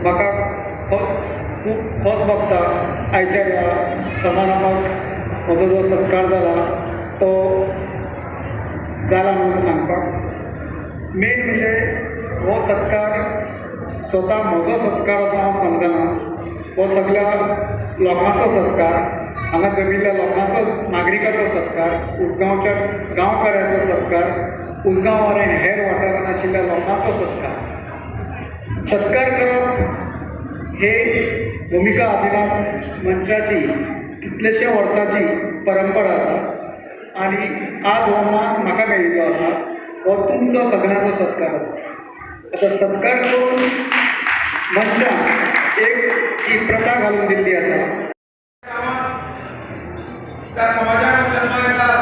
म्हाका खूब खोस भोगता आयच्या वेळार समारंभाक म्हजो जो सत्कार जाला तो जाला म्हणून सांगपाक। मेन म्हणजे हो सत्कार स्वता म्हजो सत्कार असो हांव समजना, हो सगळ्या लोकांचो सत्कार, हांगा जमिल्ल्या लोकांचो नागरिकाचो सत्कार, उसगांवच्या गांवकारांचो सत्कार, उसगांव आनी हेर वाठारांत आशिल्ल्या लोकांचो सत्कार। सत्कार करप हे भुमिका आदिनाथ मंचाची कितलेशे वर्सांची परंपरा आसा आनी आज हो मान म्हाका मेळिल्लो आसा, हो तुमचो सगळ्यांचो सत्कार आसा। आता सत्कार करून मंचान एक प्रथा घालून दिल्ली आसा। त्या समाजात जन्म येतात,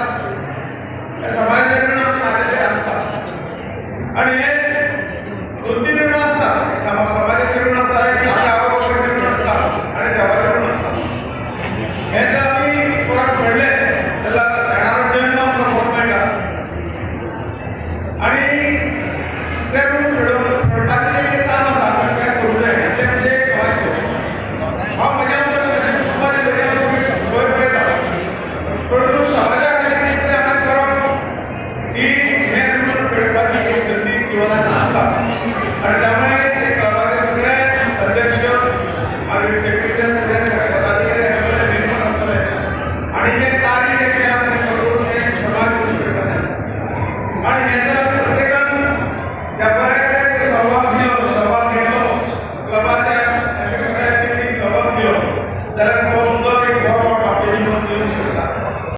त्या समाजाचे ऋण आलेले असतात आणि हे दोन तीन ऋण असतात। समाजाचे ऋण असतात, एक गावाकडचे ऋण असतात आणि देवाचे ऋण असतात। हे जर आम्ही कोणाक फेडले त्याला येणारा जन्म भोगूंक मेळटा आणि ते ऋण फेडपाचें एक काम आसा, काय करूं जाय तें म्हणजे एक समाज सेवा। हांव म्हज्या समाज सेवेक सोय पळयता, परंतु समाजा खातीर कितें आमी करप ही हे ऋण फेडपाची एक संदी जीवनांत आसता आणि त्यामुळे एक सगळे अध्यक्ष मागीर सेक्रेटरी